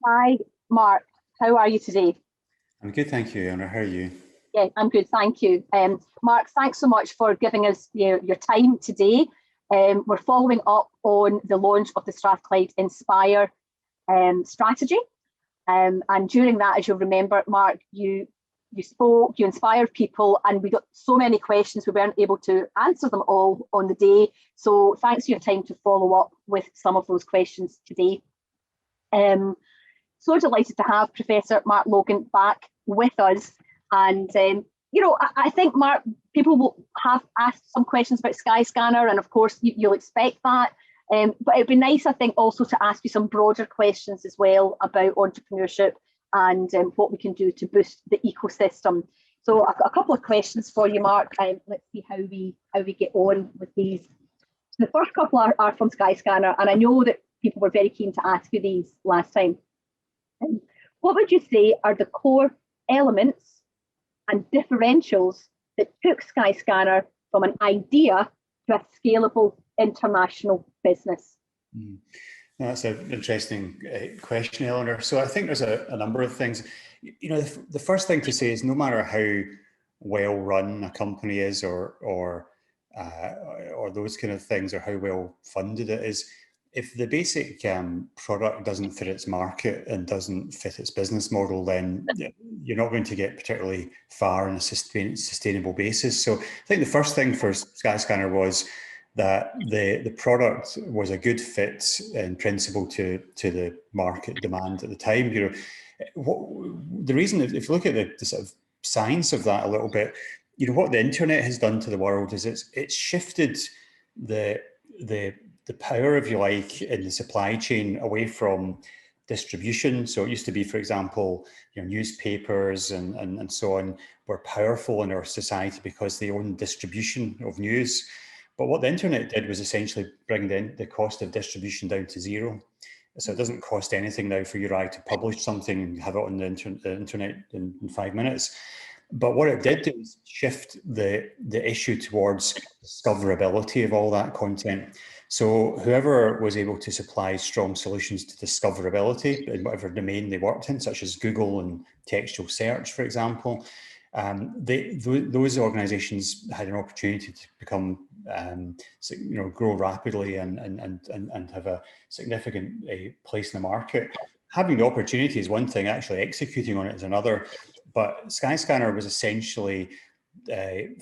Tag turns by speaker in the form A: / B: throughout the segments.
A: Hi, Mark. How are you today?
B: I'm good, thank you, Eleanor. How are you?
A: Yeah, I'm good, thank you. Mark, thanks so much for giving us your time today. We're following up on the launch of the Strathclyde Inspire strategy. And during that, as you'll remember, Mark, you spoke, you inspired people, and we got so many questions, we weren't able to answer them all on the day. So thanks for your time to follow up with some of those questions today. So delighted to have Professor Mark Logan back with us. And, I think, Mark, people will have asked some questions about Skyscanner, and of course, you'll expect that. But it'd be nice, I think, also to ask you some broader questions as well about entrepreneurship and what we can do to boost the ecosystem. So a couple of questions for you, Mark. Let's see how we get on with these. So the first couple are from Skyscanner, and I know that people were very keen to ask you these last time. What would you say are the core elements and differentials that took Skyscanner from an idea to a scalable international business?
B: That's an interesting question, Eleanor. So I think there's a number of things. The first thing to say is no matter how well run a company is or those kind of things, or how well funded it is, if the basic product doesn't fit its market and doesn't fit its business model, then you're not going to get particularly far on a sustainable basis. So I think the first thing for Skyscanner was that the product was a good fit in principle to the market demand at the time. The reason, if you look at the sort of science of that a little bit, what the internet has done to the world is it's shifted the power, if you like, in the supply chain away from distribution. So it used to be, for example, newspapers and so on were powerful in our society because they owned distribution of news. But what the internet did was essentially bring the cost of distribution down to zero. So it doesn't cost anything now for you or I to publish something and have it on the internet in 5 minutes. But what it did do is shift the issue towards discoverability of all that content. So whoever was able to supply strong solutions to discoverability in whatever domain they worked in, such as Google and textual search, for example, those organizations had an opportunity to become, grow rapidly and have a significant place in the market. Having the opportunity is one thing, actually executing on it is another. But Skyscanner was essentially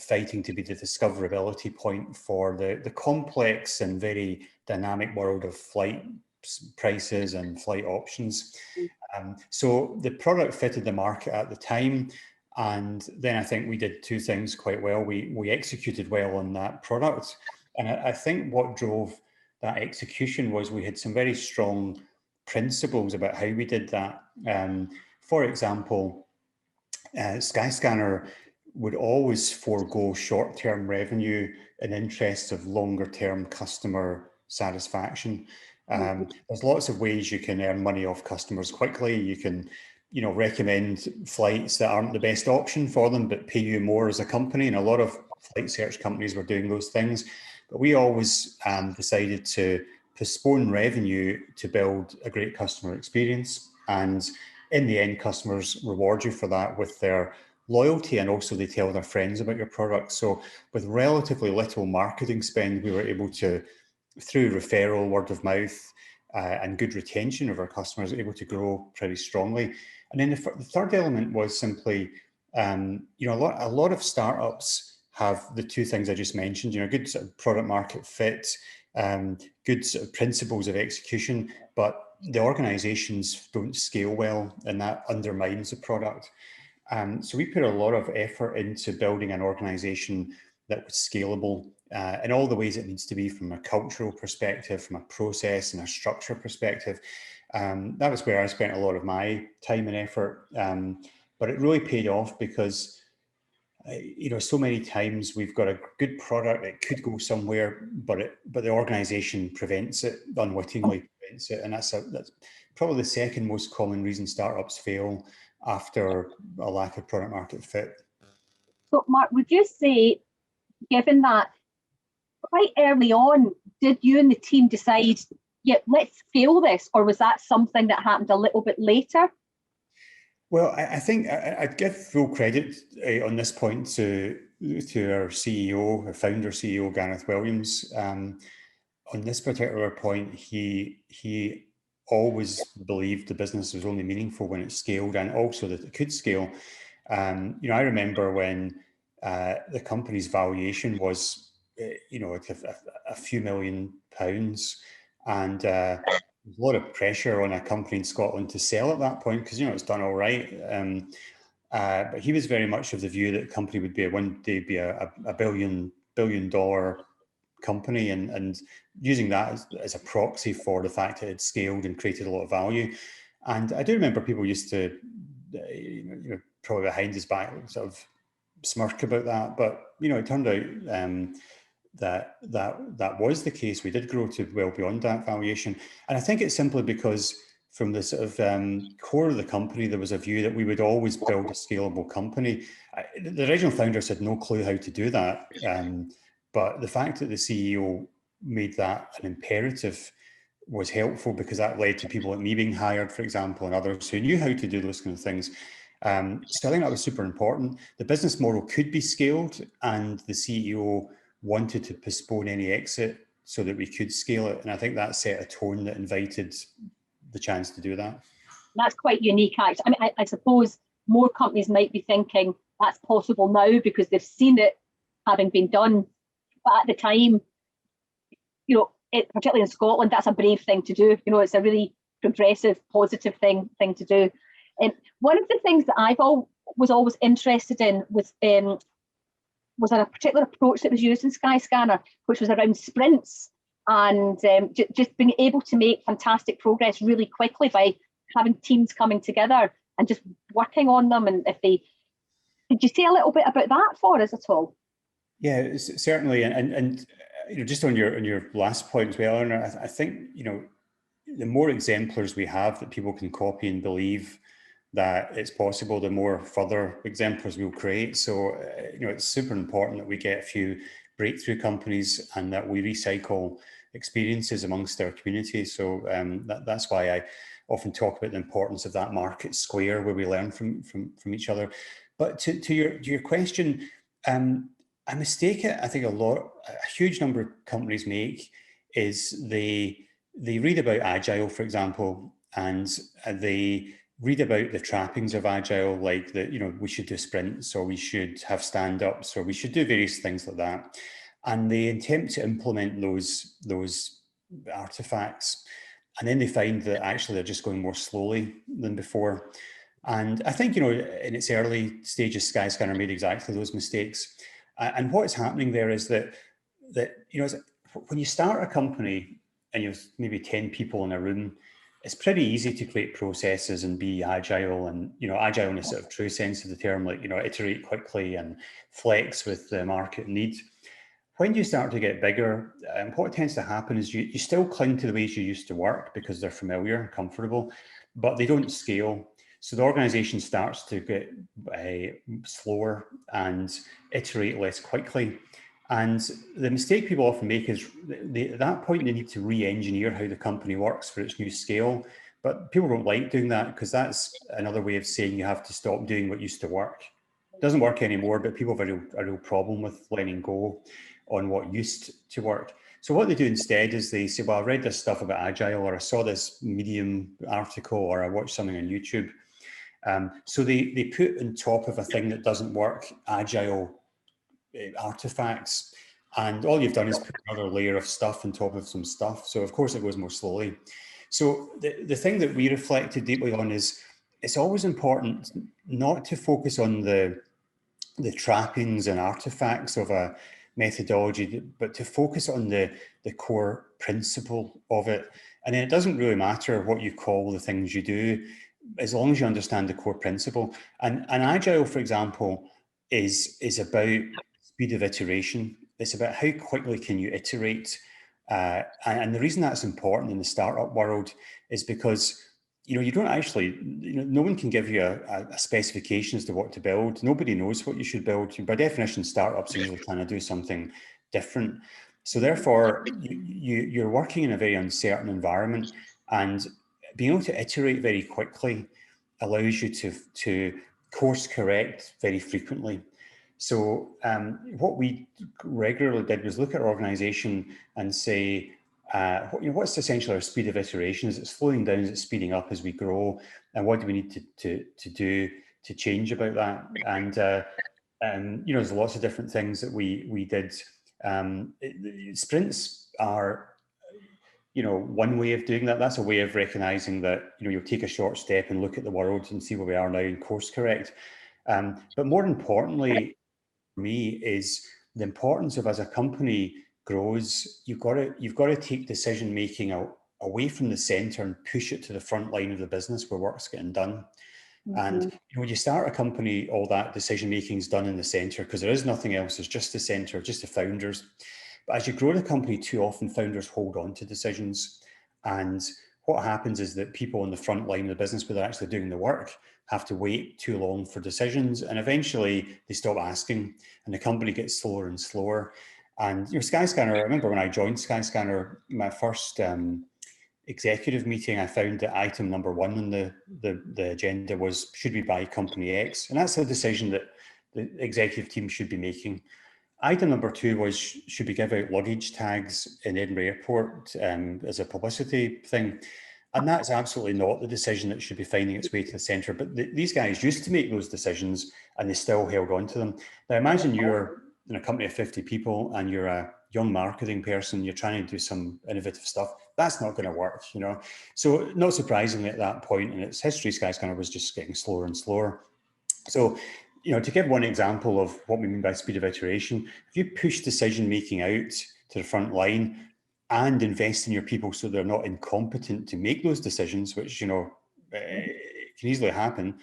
B: fighting to be the discoverability point for the complex and very dynamic world of flight prices and flight options. So the product fitted the market at the time. And then I think we did two things quite well. We executed well on that product. And I think what drove that execution was we had some very strong principles about how we did that. For example, Skyscanner would always forego short-term revenue in interest of longer-term customer satisfaction. There's lots of ways you can earn money off customers quickly. You can recommend flights that aren't the best option for them, but pay you more as a company. And a lot of flight search companies were doing those things. But we always decided to postpone revenue to build a great customer experience. And in the end, customers reward you for that with their loyalty, and also they tell their friends about your product. So with relatively little marketing spend, we were able to, through referral, word of mouth, and good retention of our customers, able to grow pretty strongly. And then the third element was simply, a lot of startups have the two things I just mentioned, good sort of product market fit, good sort of principles of execution, but the organizations don't scale well, and that undermines the product. So we put a lot of effort into building an organization that was scalable in all the ways it needs to be, from a cultural perspective, from a process and a structure perspective. That was where I spent a lot of my time and effort, but it really paid off because so many times we've got a good product that could go somewhere, but the organization prevents it, unwittingly prevents it, and that's probably the second most common reason startups fail, after a lack of product market fit.
A: So Mark, would you say, given that quite early on, did you and the team decide yeah, let's scale this, or was that something that happened a little bit later?
B: Well, I think I'd give full credit on this point to our CEO, our founder CEO, Gareth Williams. On this particular point, he always believed the business was only meaningful when it scaled, and also that it could scale. I remember when the company's valuation was, a few £1 million, and there's a lot of pressure on a company in Scotland to sell at that point because it's done all right. But he was very much of the view that the company would be one day be a billion dollar company, and using that as a proxy for the fact that it scaled and created a lot of value. And I do remember people used to, probably behind his back, sort of smirk about that. But it turned out that was the case. We did grow to well beyond that valuation, and I think it's simply because from the sort of core of the company, there was a view that we would always build a scalable company. The original founders had no clue how to do that. But the fact that the CEO made that an imperative was helpful, because that led to people like me being hired, for example, and others who knew how to do those kind of things. So I think that was super important. The business model could be scaled, and the CEO wanted to postpone any exit so that we could scale it. And I think that set a tone that invited the chance to do that.
A: That's quite unique, actually. I mean, I suppose more companies might be thinking that's possible now because they've seen it having been done. But at the time, particularly in Scotland, that's a brave thing to do. It's a really progressive, positive thing to do. And one of the things that I was always interested in was a particular approach that was used in Skyscanner, which was around sprints, and just being able to make fantastic progress really quickly by having teams coming together and just working on them. And could you say a little bit about that for us at all?
B: Yeah, certainly, and just on your last point as well, Eleanor, I think the more exemplars we have that people can copy and believe that it's possible, the more further exemplars we'll create. So it's super important that we get a few breakthrough companies and that we recycle experiences amongst our community. So that's why I often talk about the importance of that market square where we learn from each other. But to your question, a mistake I think a huge number of companies make is they read about Agile, for example, and they read about the trappings of Agile, like that, we should do sprints, or we should have stand-ups, or we should do various things like that. And they attempt to implement those artifacts. And then they find that actually they're just going more slowly than before. And I think, in its early stages, Skyscanner made exactly those mistakes. And what is happening there is that when you start a company and you have maybe 10 people in a room, it's pretty easy to create processes and be agile, and agile in a sort of true sense of the term, like iterate quickly and flex with the market need. When you start to get bigger, what tends to happen is you still cling to the ways you used to work because they're familiar and comfortable, but they don't scale. So the organization starts to get slower and iterate less quickly. And the mistake people often make is at that point, they need to re-engineer how the company works for its new scale. But people don't like doing that because that's another way of saying you have to stop doing what used to work. It doesn't work anymore, but people have a real problem with letting go on what used to work. So what they do instead is they say, well, I read this stuff about Agile, or I saw this Medium article, or I watched something on YouTube. So they put on top of a thing that doesn't work, Agile artifacts, and all you've done is put another layer of stuff on top of some stuff. So of course it goes more slowly. So the thing that we reflected deeply on is it's always important not to focus on the trappings and artifacts of a methodology, but to focus on the core principle of it. And then it doesn't really matter what you call the things you do, as long as you understand the core principle. And Agile, for example, is about speed of iteration. It's about how quickly can you iterate. And the reason that's important in the startup world is because you don't actually, no one can give you a specification as to what to build. Nobody knows what you should build. By definition, startups are usually trying to do something different. So therefore, you're working in a very uncertain environment, and being able to iterate very quickly allows you to course correct very frequently. So what we regularly did was look at our organization and say, what's essentially our speed of iteration? Is it slowing down? Is it speeding up as we grow? And what do we need to do to change about that? And there's lots of different things that we did. Sprints are, one way of doing that. That's a way of recognizing that, you'll take a short step and look at the world and see where we are now and course correct. But more importantly, for me, is the importance of, as a company grows, you've got to take decision making away from the center and push it to the front line of the business where work's getting done. And when you start a company, all that decision making is done in the center because there is nothing else. There's just the center, just the founders. But as you grow the company, too often founders hold on to decisions. And what happens is that people on the front line of the business, where they're actually doing the work, have to wait too long for decisions. And eventually they stop asking and the company gets slower and slower. And Skyscanner, I remember when I joined Skyscanner, my first executive meeting, I found that item number 1 on the agenda was, should we buy company X? And that's a decision that the executive team should be making. Item number 2 was, should we give out luggage tags in Edinburgh Airport as a publicity thing? And that's absolutely not the decision that should be finding its way to the centre. But these guys used to make those decisions and they still held on to them. Now imagine you're in a company of 50 people and you're a young marketing person, you're trying to do some innovative stuff. That's not going to work, So not surprisingly at that point in its history, Skyscanner was just getting slower and slower. So, to give one example of what we mean by speed of iteration, if you push decision making out to the front line and invest in your people so they're not incompetent to make those decisions, which, can easily happen,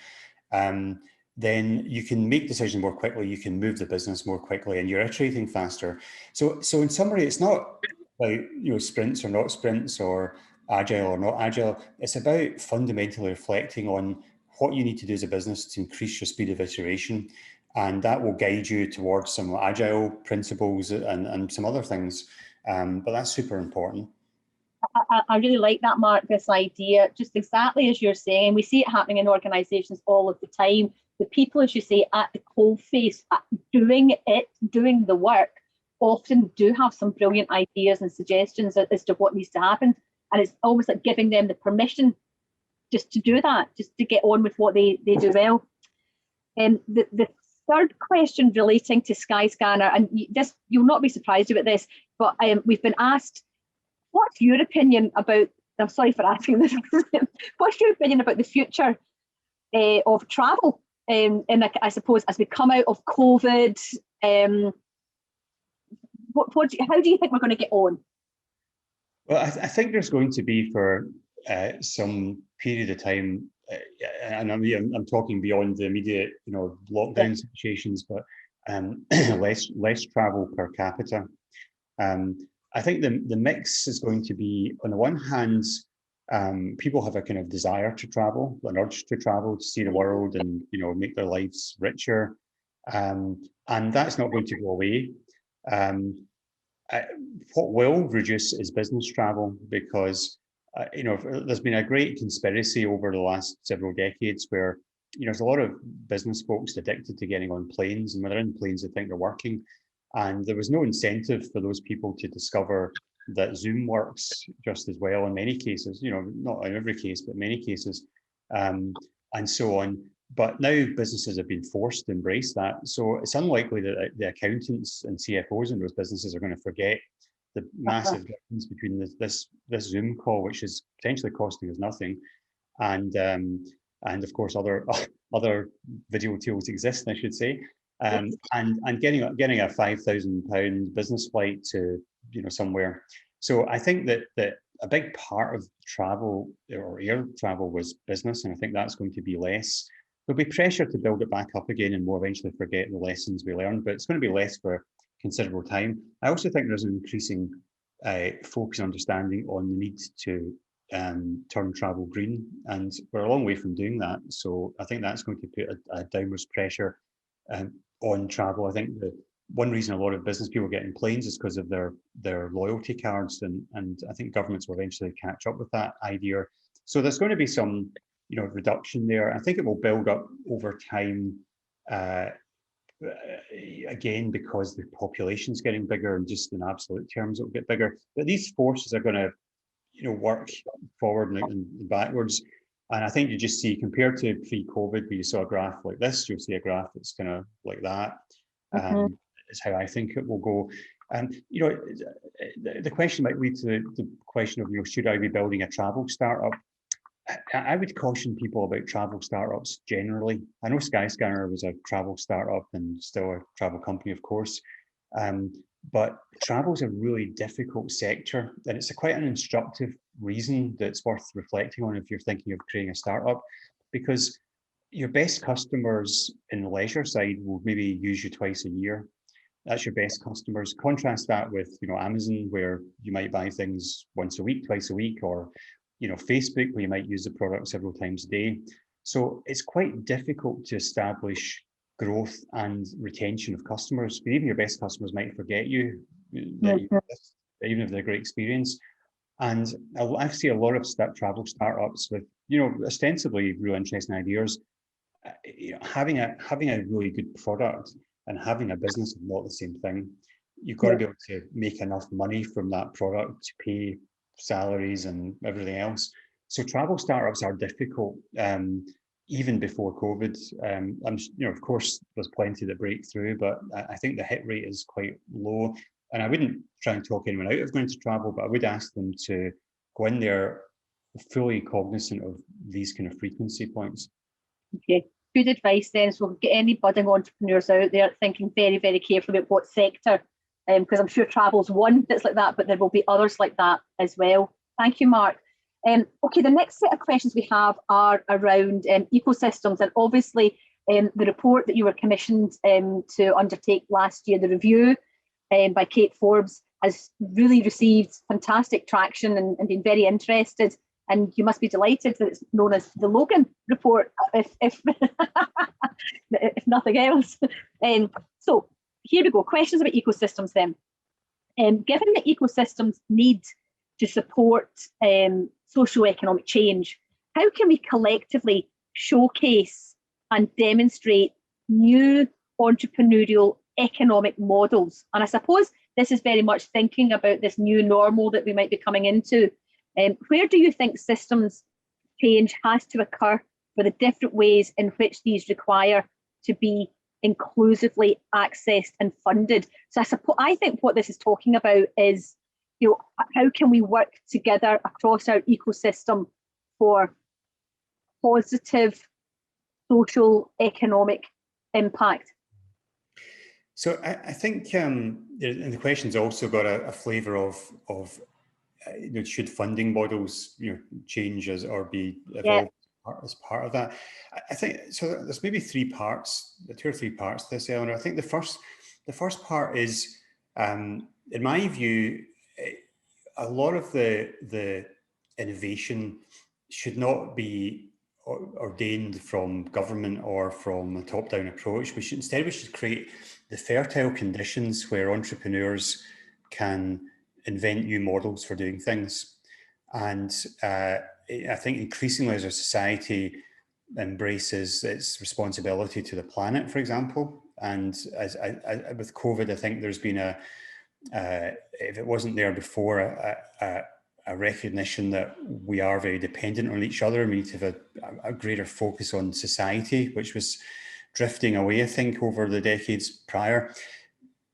B: then you can make decisions more quickly, you can move the business more quickly, and you're iterating faster. So in summary, it's not about, sprints or not sprints or agile or not agile. It's about fundamentally reflecting on what you need to do as a business to increase your speed of iteration. And that will guide you towards some agile principles and some other things. But that's super important.
A: I really like that, Mark, this idea, just exactly as you're saying. We see it happening in organizations all of the time. The people, as you say, at the coalface, doing the work, often do have some brilliant ideas and suggestions as to what needs to happen. And it's almost like giving them the permission just to do that, just to get on with what they do well. The third question relating to Skyscanner, and you'll not be surprised about this, but we've been asked, what's your opinion about, I'm sorry for asking this, what's your opinion about the future of travel? And I suppose as we come out of COVID, how do you think we're going to get on?
B: Well, I think there's going to be, for some period of time, and I'm talking beyond the immediate, lockdown situations, but less travel per capita. I think the mix is going to be, on the one hand, people have a kind of desire to travel, an urge to travel, to see the world and, make their lives richer. And that's not going to go away. What will reduce is business travel, because, there's been a great conspiracy over the last several decades where, there's a lot of business folks addicted to getting on planes, and when they're in planes, they think they're working. And there was no incentive for those people to discover that Zoom works just as well in many cases, not in every case, but many cases, and so on. But now businesses have been forced to embrace that. So it's unlikely that the accountants and CFOs in those businesses are going to forget the massive difference between this Zoom call, which is potentially costing us nothing, and of course other video tools exist, I should say. And getting a £5,000 business flight to somewhere. So I think that a big part of travel or air travel was business, and I think that's going to be less. There'll be pressure to build it back up again, and we'll eventually forget the lessons we learned, but it's going to be less for considerable time. I also think there's an increasing focus and understanding on the need to turn travel green, and we're a long way from doing that. So I think that's going to put a downwards pressure on travel. I think one reason a lot of business people get in planes is because of their loyalty cards, and I think governments will eventually catch up with that idea. So there's going to be some, reduction there. I think it will build up over time. Again, because the population's getting bigger, and just in absolute terms, it will get bigger. But these forces are going to, work forward and backwards. And I think you just see, compared to pre-COVID, where you saw a graph like this, you'll see a graph that's kind of like that. Is how I think it will go. And the question might lead to the question of, should I be building a travel startup? I would caution people about travel startups generally. I know Skyscanner was a travel startup and still a travel company, of course. But travel is a really difficult sector, and it's quite an instructive reason that's worth reflecting on if you're thinking of creating a startup, because your best customers in the leisure side will maybe use you twice a year. That's your best customers. Contrast that with, Amazon, where you might buy things once a week, twice a week, or, Facebook, where you might use the product several times a day. So it's quite difficult to establish growth and retention of customers. But even your best customers might forget you, that you exist, even if they're a great experience. And I see a lot of travel startups with, ostensibly real interesting ideas. Having a really good product and having a business is not the same thing. You've got to be able to make enough money from that product to pay salaries and everything else. So travel startups are difficult, even before COVID. Of course, there's plenty that break through, but I think the hit rate is quite low. And I wouldn't try and talk anyone out of going to travel, but I would ask them to go in there fully cognizant of these kind of frequency points.
A: Okay, good advice then. So we'll get any budding entrepreneurs out there thinking very, very carefully about what sector, because I'm sure travel's one that's like that, but there will be others like that as well. Thank you, Mark. Okay, the next set of questions we have are around ecosystems, and obviously the report that you were commissioned to undertake last year, the review by Kate Forbes, has really received fantastic traction and been very interested. And you must be delighted that it's known as the Logan Report, if if nothing else. So here we go. Questions about ecosystems then. Given that ecosystems need to support socioeconomic change, how can we collectively showcase and demonstrate new entrepreneurial economic models? And I suppose this is very much thinking about this new normal that we might be coming into. Where do you think systems change has to occur for the different ways in which these require to be inclusively accessed and funded? So I think what this is talking about is, how can we work together across our ecosystem for positive social economic impact?
B: So I think, and the question's also got a flavour of should funding models change or be evolved as part of that. I think so. There's maybe two or three parts to this, Eleanor. I think the first part is, in my view, a lot of the innovation should not be ordained from government or from a top-down approach. We should create the fertile conditions where entrepreneurs can invent new models for doing things. And I think increasingly as our society embraces its responsibility to the planet, for example, and with COVID, I think there's been if it wasn't there before, a recognition that we are very dependent on each other. We need to have a greater focus on society, which was drifting away, I think, over the decades prior.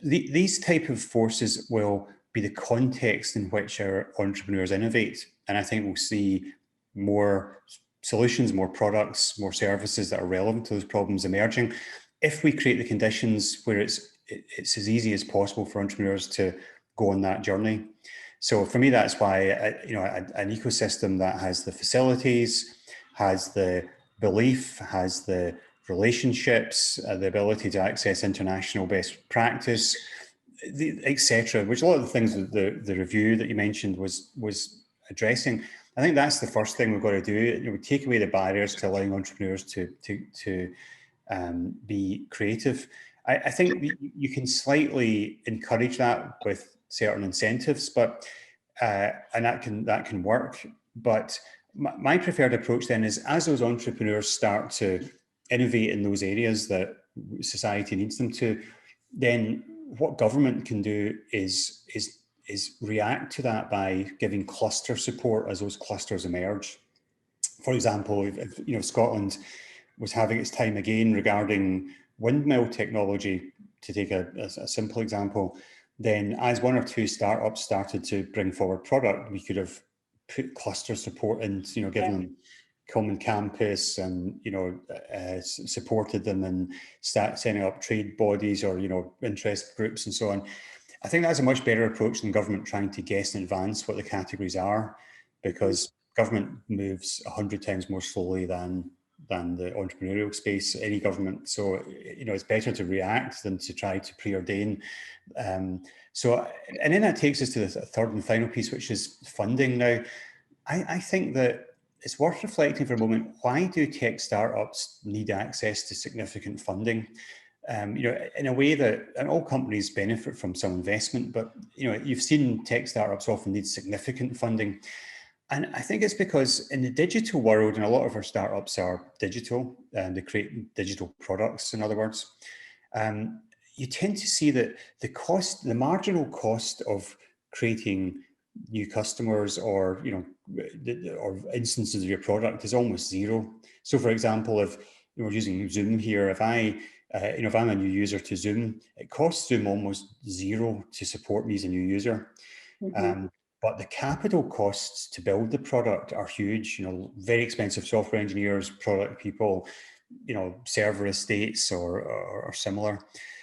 B: These type of forces will be the context in which our entrepreneurs innovate. And I think we'll see more solutions, more products, more services that are relevant to those problems emerging. If we create the conditions where it's as easy as possible for entrepreneurs to go on that journey. So for me, that's why an ecosystem that has the facilities, has the belief, has the relationships, the ability to access international best practice, etc., which a lot of the things that the review that you mentioned was addressing. I think that's the first thing we've got to do. We take away the barriers to allowing entrepreneurs to be creative. I think you can slightly encourage that with certain incentives, but and that can work. But my preferred approach then is, as those entrepreneurs start to innovate in those areas that society needs them to, then what government can do is react to that by giving cluster support as those clusters emerge. For example, if you know, Scotland was having its time again regarding windmill technology, to take a simple example, then as one or two startups started to bring forward product, we could have put cluster support in, you know, given them common campus, and you know, supported them and start setting up trade bodies or, you know, interest groups and so on. I think that's a much better approach than government trying to guess in advance what the categories are, because government moves 100 times more slowly than the entrepreneurial space, any government. So, you know, it's better to react than to try to preordain. And then that takes us to the third and final piece, which is funding. Now, I think that it's worth reflecting for a moment, why do tech startups need access to significant funding? You know, in a way that, and all companies benefit from some investment, but you know, you've seen tech startups often need significant funding. And I think it's because in the digital world, and a lot of our startups are digital, and they create digital products, in other words, you tend to see that the marginal cost of creating new customers, or you know, or instances of your product is almost zero. So, for example, if we're using Zoom here, if you know, if I'm a new user to Zoom, it costs Zoom almost zero to support me as a new user. But the capital costs to build the product are huge. You know, very expensive software engineers, product people, you know, server estates or similar.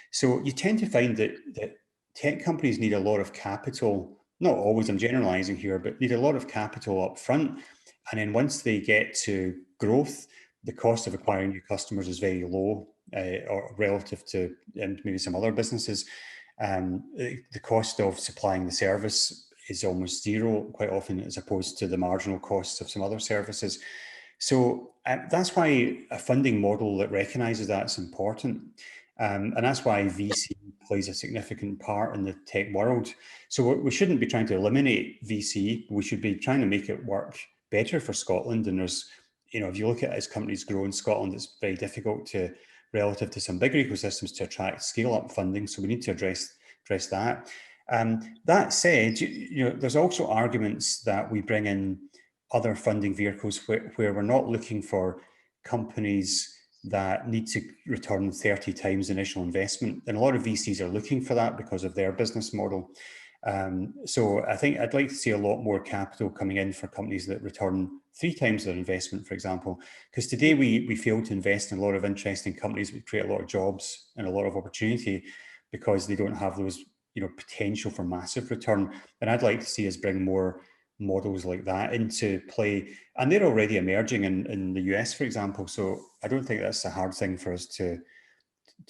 B: So you tend to find that tech companies need a lot of capital. Not always, I'm generalizing here, but need a lot of capital up front. And then once they get to growth, the cost of acquiring new customers is very low, or relative to maybe some other businesses. The cost of supplying the service is almost zero quite often, as opposed to the marginal costs of some other services. So that's why a funding model that recognises that's important. And that's why VC plays a significant part in the tech world. So we shouldn't be trying to eliminate VC. We should be trying to make it work better for Scotland. And there's, you know, if you look at as companies grow in Scotland, it's very difficult to, relative to some bigger ecosystems, to attract scale-up funding. So we need to address that. That said, you know, there's also arguments that we bring in other funding vehicles where we're not looking for companies that need to return 30 times initial investment. And a lot of VCs are looking for that because of their business model. So I think I'd like to see a lot more capital coming in for companies that return 3 times their investment, for example, because today we fail to invest in a lot of interesting companies that create a lot of jobs and a lot of opportunity because they don't have those, you know, potential for massive return. And I'd like to see us bring more models like that into play. And they're already emerging in the US, for example. So I don't think that's a hard thing for us to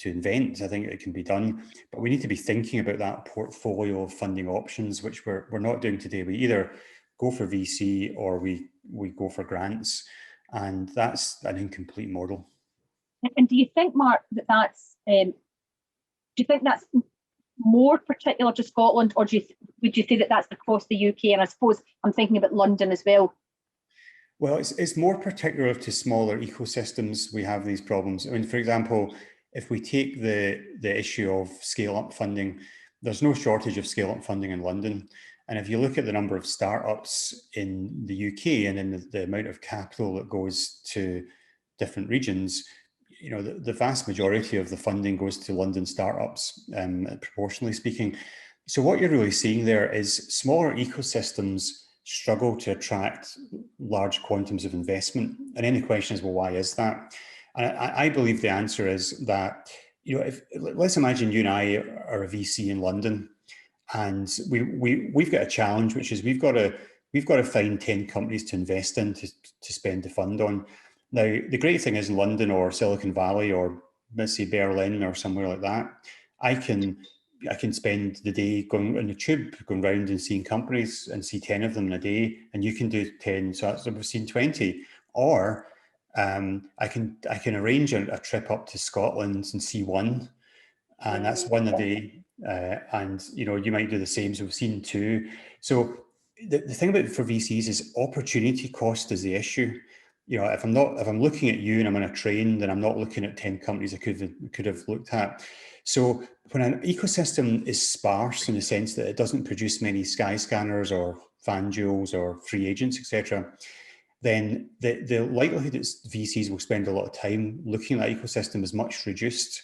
B: invent. I think it can be done, but we need to be thinking about that portfolio of funding options, which we're not doing today. We either go for VC or we go for grants, and that's an incomplete model.
A: And do you think, Mark, do you think that's more particular to Scotland, or would you say that that's across the UK? And I suppose I'm thinking about London as well.
B: Well, it's more particular to smaller ecosystems. We have these problems. I mean, for example, if we take the issue of scale-up funding, there's no shortage of scale-up funding in London. And if you look at the number of startups in the UK and in the amount of capital that goes to different regions, you know, the vast majority of the funding goes to London startups, proportionally speaking. So what you're really seeing there is smaller ecosystems struggle to attract large quantums of investment. And any question is, well, why is that? And I believe the answer is that, you know, let's imagine you and I are a VC in London, and we've got a challenge, which is we've got to find 10 companies to invest in to spend the fund on. Now, the great thing is in London or Silicon Valley or let's say Berlin or somewhere like that, I can spend the day going on the tube, going around and seeing companies and see 10 of them in a day, and you can do 10, so that's we've seen 20. Or I can arrange a trip up to Scotland and see one, and that's one a day. And you might do the same. So we've seen two. So the thing about for VCs is opportunity cost is the issue. If I'm looking at you and I'm on a train, then I'm not looking at 10 companies I could have looked at. So when an ecosystem is sparse in the sense that it doesn't produce many Skyscanners or FanDuels or free agents, etc., then the likelihood that VCs will spend a lot of time looking at that ecosystem is much reduced.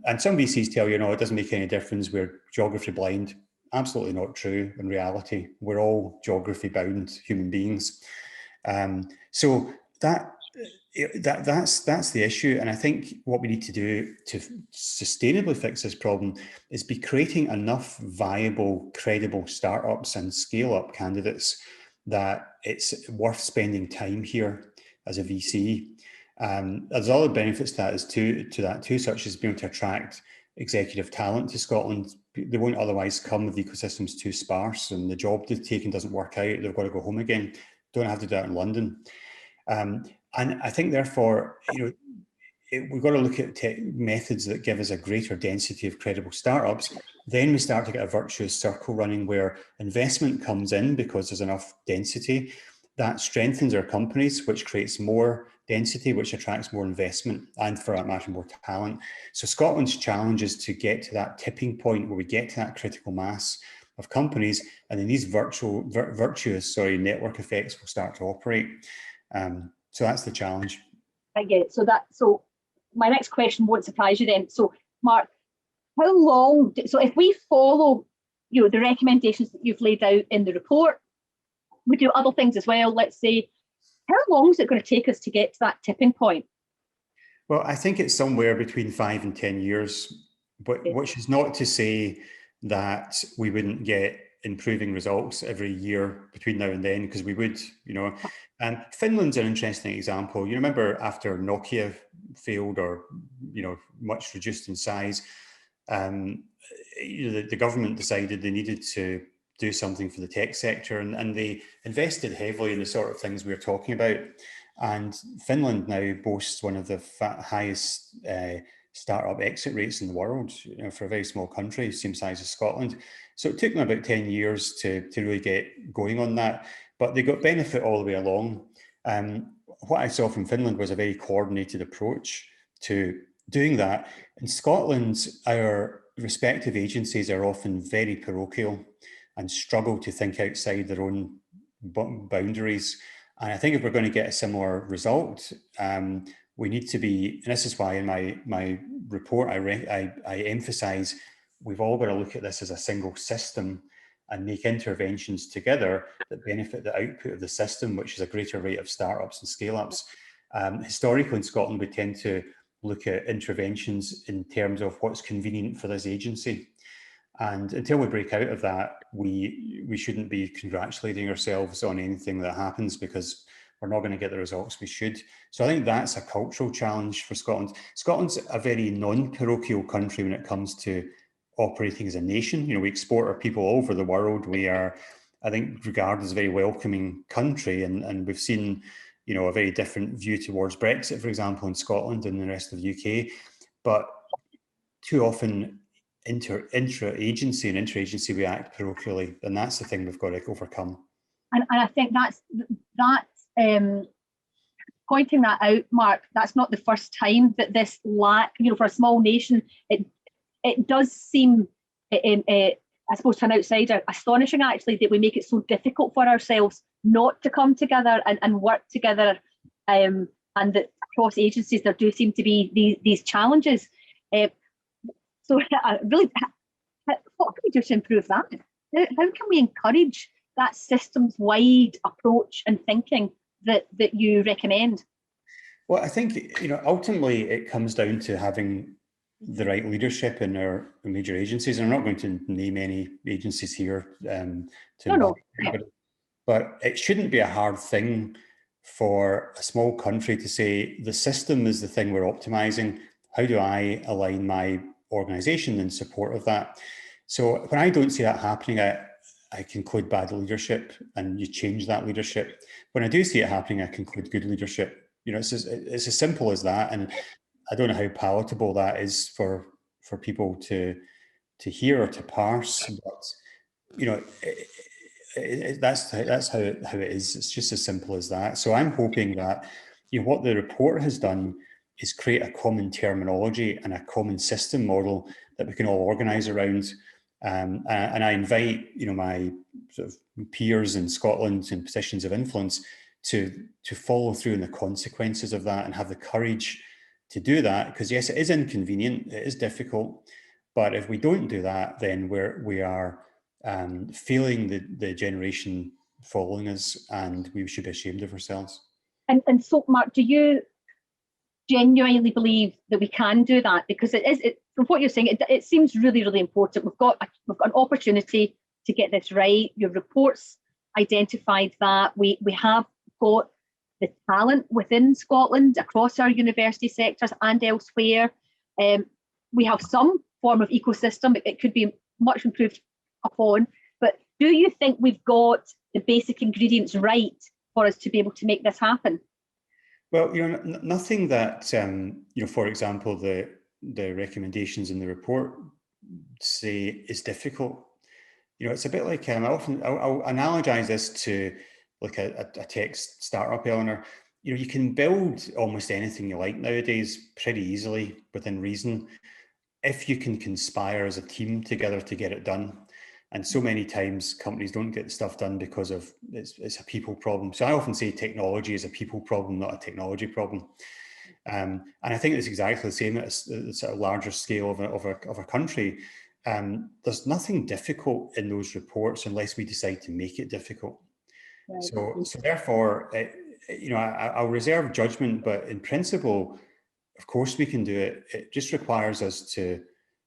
B: And some VCs tell you, it doesn't make any difference, we're geography blind. Absolutely not true. In reality, we're all geography bound human beings. So that's the issue. And I think what we need to do to sustainably fix this problem is be creating enough viable, credible startups and scale-up candidates that it's worth spending time here as a VC. There's other benefits to that too, such as being able to attract executive talent to Scotland. They won't otherwise come if the ecosystem's too sparse and the job they've taken doesn't work out. They've got to go home again. Don't have to do that in London. And I think therefore, we've got to look at methods that give us a greater density of credible startups. Then we start to get a virtuous circle running where investment comes in because there's enough density. That strengthens our companies, which creates more density, which attracts more investment and, for that matter, more talent. So Scotland's challenge is to get to that tipping point where we get to that critical mass of companies, and then these virtuous network effects will start to operate. So that's the challenge.
A: I get it. So my next question won't surprise you then. So Mark, how long, so if we follow the recommendations that you've laid out in the report, we do other things as well, let's say, how long is it going to take us to get to that tipping point?
B: Well, I think it's somewhere between 5 and 10 years, but which is not to say that we wouldn't get improving results every year between now and then, because we would, and Finland's an interesting example. You remember after Nokia failed or, much reduced in size, the government decided they needed to do something for the tech sector, and they invested heavily in the sort of things we're talking about. And Finland now boasts one of the highest startup exit rates in the world, for a very small country, same size as Scotland. So it took them about 10 years to really get going on that, but they got benefit all the way along. What I saw from Finland was a very coordinated approach to doing that. In Scotland, our respective agencies are often very parochial and struggle to think outside their own boundaries. And I think if we're going to get a similar result, we need to be, and this is why in my report I emphasize we've all got to look at this as a single system and make interventions together that benefit the output of the system, which is a greater rate of startups and scale-ups. Historically in Scotland, we tend to look at interventions in terms of what's convenient for this agency. And until we break out of that, we shouldn't be congratulating ourselves on anything that happens, because we're not going to get the results we should. So I think that's a cultural challenge for Scotland. Scotland's a very non-parochial country when it comes to operating as a nation. We export our people all over the world. We are, I think, regarded as a very welcoming country, and we've seen, a very different view towards Brexit, for example, in Scotland and the rest of the UK. But too often, intra-agency and inter-agency we act parochially, and that's the thing we've got to overcome. And
A: I think that's pointing that out, Mark. That's not the first time that this lack, for a small nation, it does seem, I suppose, to an outsider, astonishing actually that we make it so difficult for ourselves not to come together and work together, and that across agencies there do seem to be these challenges. So really, what can we do to improve that? How can we encourage that systems-wide approach and thinking that you recommend?
B: Well, I think, ultimately it comes down to having the right leadership in our major agencies. And I'm not going to name any agencies here. But it shouldn't be a hard thing for a small country to say, the system is the thing we're optimizing. How do I align my organization in support of that? So when I don't see that happening, I conclude bad leadership, and you change that leadership. When I do see it happening, I conclude good leadership. It's as simple as that. And I don't know how palatable that is for for people to hear or to parse, but you know, that's how it is. It's just as simple as that. So I'm hoping that, you know, what the report has done is create a common terminology and a common system model that we can all organise around. And I invite, you know, my sort of peers in Scotland in positions of influence to follow through on the consequences of that and have the courage to do that. Because yes, it is inconvenient, it is difficult, but if we don't do that, then we are failing the generation following us, and we should be ashamed of ourselves.
A: And so, Mark, do you genuinely believe that we can do that? Because from what you're saying, it seems really, really important. We've got an opportunity to get this right. Your reports identified that. We have got the talent within Scotland across our university sectors and elsewhere. We have some form of ecosystem. It could be much improved upon. But do you think we've got the basic ingredients right for us to be able to make this happen?
B: Well, you know, nothing that, you know, for example, the recommendations in the report say is difficult. You know, it's a bit like, I'll analogize this to like a tech startup, Eleanor. You know, you can build almost anything you like nowadays pretty easily within reason, if you can conspire as a team together to get it done. And so many times companies don't get stuff done because of it's a people problem. So I often say technology is a people problem, not a technology problem. And I think it's exactly the same at a larger scale of a country. There's nothing difficult in those reports unless we decide to make it difficult. Right. So therefore, you know, I'll reserve judgment, but in principle, of course we can do it. It just requires us to,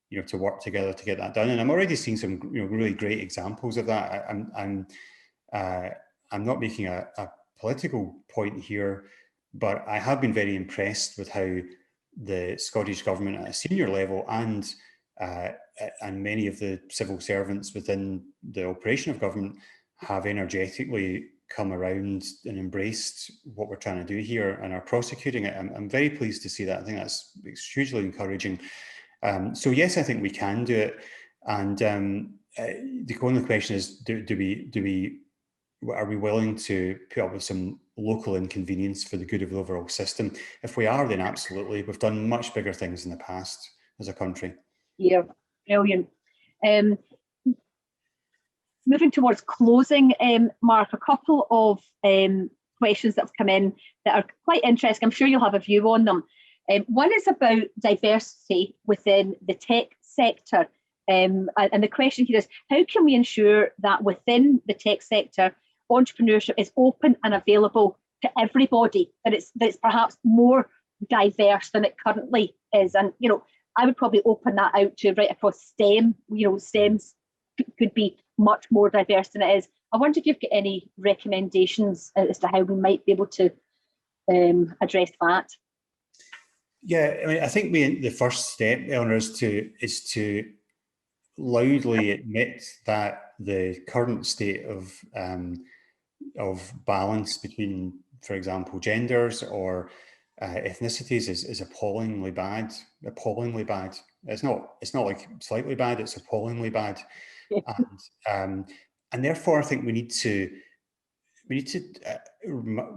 B: you know, to work together to get that done. And I'm already seeing some, you know, really great examples of that. I'm not making a political point here, but I have been very impressed with how the Scottish Government at a senior level and many of the civil servants within the operation of government have energetically come around and embraced what we're trying to do here and are prosecuting it. I'm very pleased to see that. I think it's hugely encouraging. So yes, I think we can do it. And the only question is, are we willing to put up with some local inconvenience for the good of the overall system? If we are, then absolutely. We've done much bigger things in the past as a country.
A: Yeah, brilliant. Moving towards closing, Mark, a couple of questions that have come in that are quite interesting. I'm sure you'll have a view on them. One is about diversity within the tech sector. And the question here is, how can we ensure that within the tech sector, entrepreneurship is open and available to everybody, that it's perhaps more diverse than it currently is? And, you know, I would probably open that out to right across STEM. You know, STEMs could be much more diverse than it is. I wonder if you've got any recommendations as to how we might be able to address that.
B: Yeah, I mean, I think the first step, Eleanor, is to loudly admit that the current state of balance between, for example, genders or ethnicities is appallingly bad. Appallingly bad. It's not like slightly bad. It's appallingly bad. And therefore, I think we need to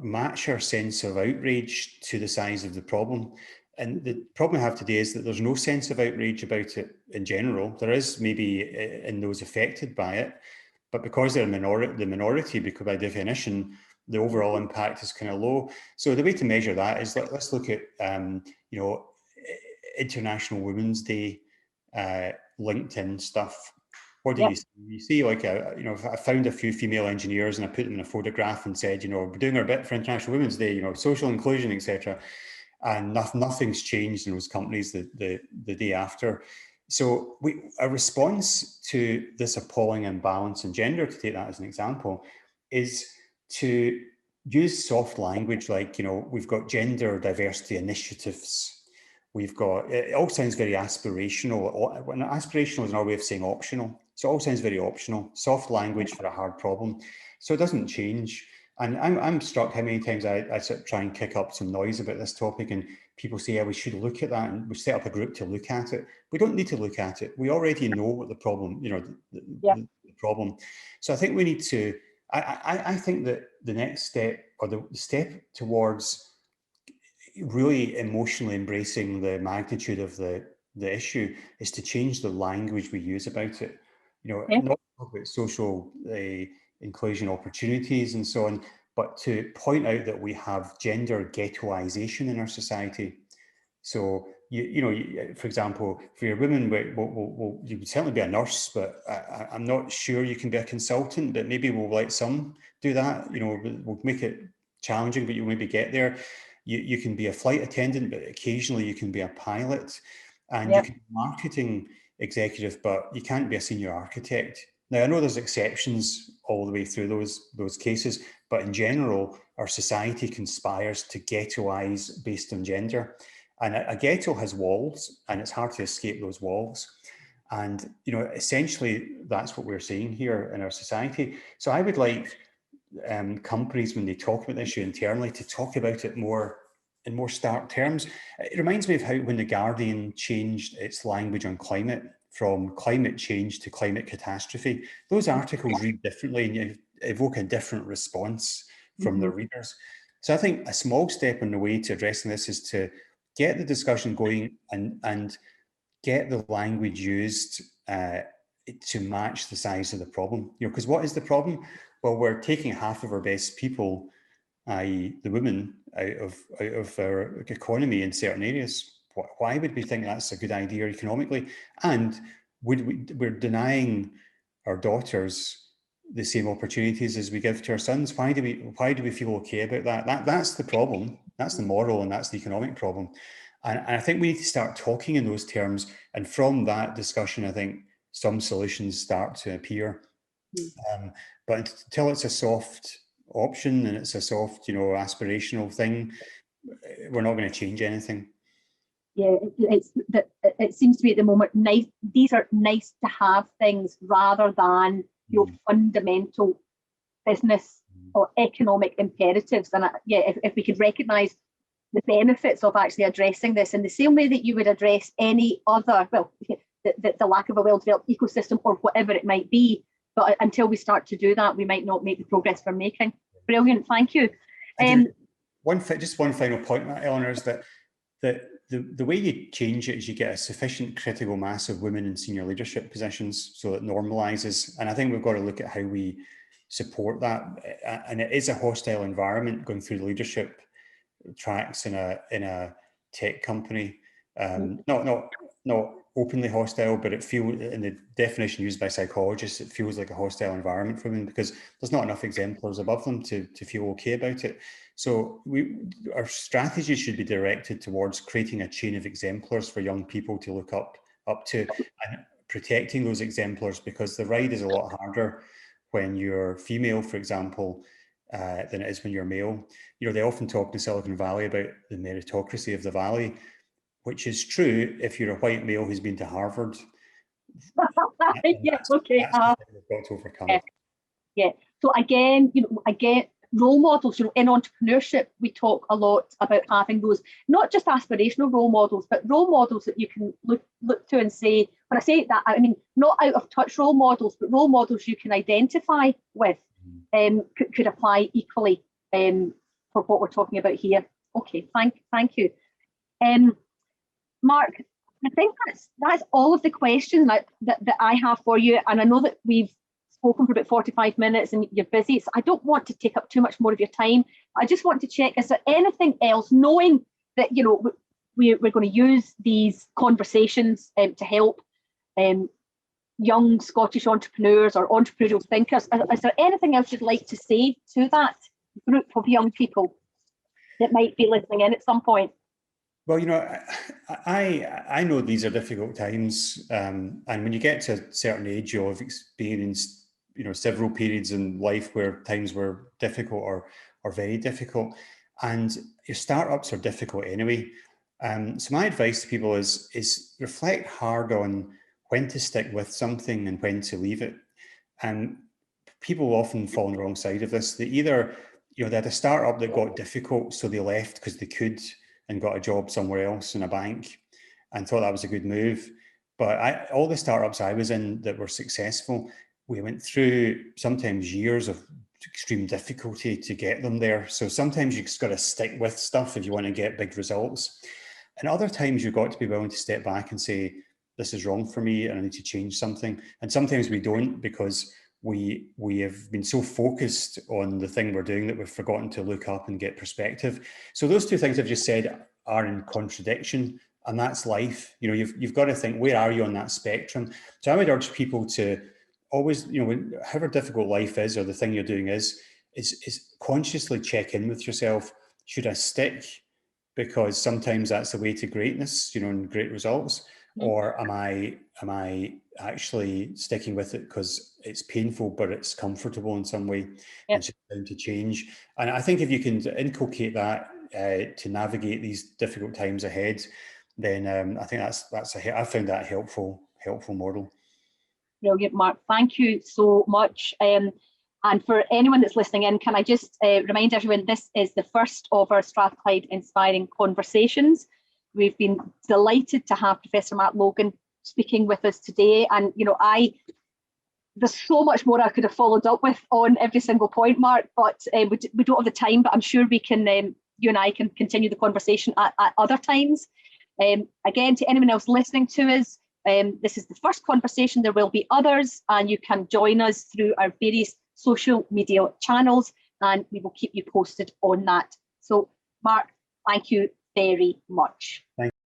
B: match our sense of outrage to the size of the problem. And the problem I have today is that there's no sense of outrage about it in general. There is maybe in those affected by it, but because they're the minority, because by definition, the overall impact is kind of low. So the way to measure that is, let's look at, you know, International Women's Day, LinkedIn stuff. What do you see? Like, you know, I found a few female engineers and I put them in a photograph and said, you know, we're doing our bit for International Women's Day, you know, social inclusion, etc. And nothing's changed in those companies the day after. So a response to this appalling imbalance in gender, to take that as an example, is to use soft language like, you know, we've got gender diversity initiatives. We've got, it all sounds very aspirational. When aspirational is another way of saying optional. So it all sounds very optional, soft language for a hard problem. So it doesn't change. And I'm struck how many times I sort of try and kick up some noise about this topic, and people say, yeah, we should look at that, and we set up a group to look at it. We don't need to look at it. We already know what the problem, the problem. So I think we need to, I think that the next step, or the step towards really emotionally embracing the magnitude of the issue, is to change the language we use about it. Not talk about social inclusion opportunities and so on, but to point out that we have gender ghettoization in our society. So, for example, for your women, you would certainly be a nurse, but I'm not sure you can be a consultant, but maybe we'll let some do that. We'll make it challenging, but you'll maybe get there. You can be a flight attendant, but occasionally you can be a pilot, and you can be a marketing executive, but you can't be a senior architect. Now, I know there's exceptions all the way through those cases, but in general, our society conspires to ghettoize based on gender. And a ghetto has walls, and it's hard to escape those walls. And, essentially, that's what we're seeing here in our society. So I would like companies, when they talk about the issue internally, to talk about it in more stark terms. It reminds me of how when The Guardian changed its language on climate from climate change to climate catastrophe, those articles read differently and you evoke a different response from their readers. So I think a small step on the way to addressing this is to get the discussion going and get the language used to match the size of the problem. Because what is the problem? Well, we're taking half of our best people, i.e. the women, out of our economy in certain areas. Why would we think that's a good idea economically? And we're denying our daughters the same opportunities as we give to our sons. Why do we feel okay about that? That's the problem. That's the moral and that's the economic problem. And I think we need to start talking in those terms. And from that discussion, I think some solutions start to appear. But until it's a soft option and it's a soft, aspirational thing, we're not going to change anything.
A: Yeah, it seems to be at the moment nice. These are nice to have things rather than fundamental business or economic imperatives. And if we could recognise the benefits of actually addressing this in the same way that you would address any other, the lack of a well-developed ecosystem or whatever it might be. But until we start to do that, we might not make the progress we're making. Brilliant, thank you.
B: Just one final point, Eleanor, is that the way you change it is you get a sufficient critical mass of women in senior leadership positions so it normalises. And I think we've got to look at how we support that. And it is a hostile environment going through the leadership tracks in a tech company. Not openly hostile, but it feels, in the definition used by psychologists, it feels like a hostile environment for women because there's not enough exemplars above them to feel okay about it. So our strategy should be directed towards creating a chain of exemplars for young people to look up to and protecting those exemplars, because the ride is a lot harder when you're female, for example, than it is when you're male. They often talk in Silicon Valley about the meritocracy of the valley, which is true if you're a white male who's been to Harvard.
A: Yeah, okay.
B: We've got to overcome.
A: Yeah. So again, role models. In entrepreneurship, we talk a lot about having those not just aspirational role models, but role models that you can look to and say. When I say that, I mean not out of touch role models, but role models you can identify with. Could apply equally for what we're talking about here. Okay, thank you. Mark, I think that's all of the questions that I have for you, and I know that we've spoken for about 45 minutes and you're busy, so I don't want to take up too much more of your time. I just want to check, is there anything else, knowing that we're going to use these conversations to help young Scottish entrepreneurs or entrepreneurial thinkers, is there anything else you'd like to say to that group of young people that might be listening in at some point?
B: Well, I know these are difficult times, and when you get to a certain age, you'll have experienced, several periods in life where times were difficult or very difficult, and your startups are difficult anyway. So my advice to people is reflect hard on when to stick with something and when to leave it. And people often fall on the wrong side of this. They either you know, they had a startup that got difficult, so they left because they could and got a job somewhere else in a bank and thought that was a good move. But all the startups I was in that were successful, we went through sometimes years of extreme difficulty to get them there. So sometimes you just got to stick with stuff if you want to get big results. And other times you've got to be willing to step back and say, this is wrong for me and I need to change something. And sometimes we don't, because we have been so focused on the thing we're doing that we've forgotten to look up and get perspective. So those two things I've just said are in contradiction, and that's life. You know, you've got to think, where are you on that spectrum? So I would urge people to always, you know, however difficult life is or the thing you're doing is consciously check in with yourself. Should I stick because sometimes that's the way to greatness, you know, and great results? Or am I actually sticking with it because it's painful, but it's comfortable in some way, and it's time to change? And I think if you can inculcate that to navigate these difficult times ahead, then I think I found that a helpful model.
A: Brilliant, Mark. Thank you so much. And for anyone that's listening in, can I just remind everyone, this is the first of our Strathclyde Inspiring Conversations. We've been delighted to have Professor Mark Logan speaking with us today. And, you know, there's so much more I could have followed up with on every single point, Mark, but we don't have the time, but I'm sure we can, you and I can continue the conversation at other times. Again, to anyone else listening to us, this is the first conversation. There will be others, and you can join us through our various social media channels, and we will keep you posted on that. So, Mark, thank you very much.
B: Thank you.